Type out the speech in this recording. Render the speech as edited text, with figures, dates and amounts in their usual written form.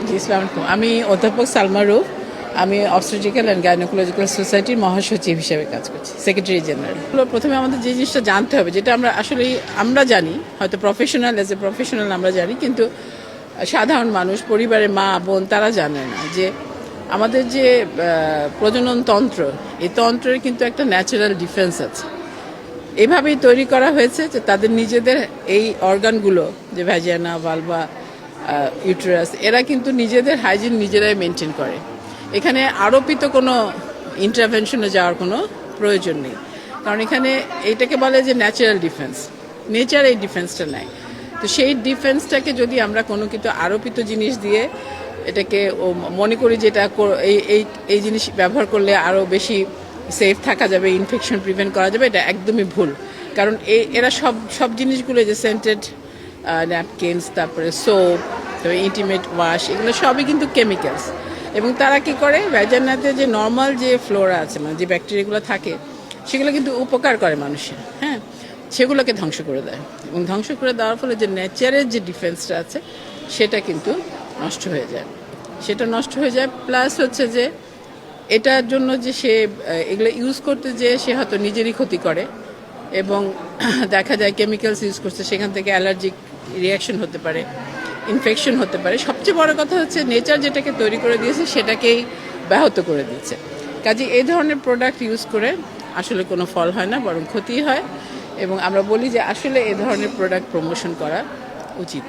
জি, আসসালামু আলাইকুম। আমি অধ্যাপক সালমা রুফ। আমি অবস্টেট্রিক্যাল অ্যান্ড গাইনোকোলজিক্যাল সোসাইটির মহাসচিব হিসেবে কাজ করছি, সেক্রেটারি জেনারেল। প্রথমে আমাদের যে জিনিসটা জানতে হবে, যেটা আমরা আসলেই আমরা জানি, হয়তো প্রফেশনাল অ্যাজ এ প্রফেশনাল আমরা জানি, কিন্তু সাধারণ মানুষ, পরিবারের মা বোন তারা জানে না যে আমাদের যে প্রজনন তন্ত্র, এই তন্ত্রের কিন্তু একটা ন্যাচারাল ডিফেন্স আছে। এভাবেই তৈরি করা হয়েছে যে তাদের নিজেদের এই অর্গানগুলো, যে ভ্যাজিনা, ভালভা, ইউটেরাস, এরা কিন্তু নিজেদের হাইজিন নিজেরাই মেনটেন করে। এখানে আরোপিত কোনো ইন্টারভেনশনে যাওয়ার কোনো প্রয়োজন নেই, কারণ এখানে এইটাকে বলে যে ন্যাচারাল ডিফেন্স, নেচার এই ডিফেন্সটা নেয়। তো সেই ডিফেন্সটাকে যদি আমরা কোনো কিছু আরোপিত জিনিস দিয়ে এটাকে মনে করি যে এটা এই জিনিস ব্যবহার করলে আরও বেশি সেফ থাকা যাবে, ইনফেকশন প্রিভেন্ট করা যাবে, এটা একদমই ভুল। কারণ এরা সব জিনিসগুলো, যে সেন্টেড ন্যাপকিনস, তারপরে সোপ, তারপরে ইন্টিমেট ওয়াশ, এগুলো সবই কিন্তু কেমিক্যালস। এবং তারা কি করে, ভ্যাজানাতে যে নর্মাল যে ফ্লোরা আছে, মানে যে ব্যাকটেরিয়াগুলো থাকে, সেগুলো কিন্তু উপকার করে মানুষের, হ্যাঁ, সেগুলোকে ধ্বংস করে দেয়। এবং ধ্বংস করে দেওয়ার ফলে যে নেচারের যে ডিফেন্সটা আছে সেটা কিন্তু নষ্ট হয়ে যায়। সেটা নষ্ট হয়ে যায়, প্লাস হচ্ছে যে এটার জন্য যে সে এগুলো ইউজ করতে যে সে হয়তো নিজেরই ক্ষতি করে, এবং দেখা যায় কেমিক্যালস ইউজ করছে, সেখান থেকে অ্যালার্জিক রিয়াকশন হতে পারে, ইনফেকশন হতে পারে। সবচেয়ে বড় কথা হচ্ছে নেচার যেটাকে তৈরি করে দিয়েছে সেটাকেই ব্যাহত করে দিচ্ছে। কাজে এই ধরনের প্রোডাক্ট ইউজ করে আসলে কোনো ফল হয় না, বরং ক্ষতি হয়। এবং আমরা বলি যে আসলে এই ধরনের প্রোডাক্ট প্রমোশন করা উচিত।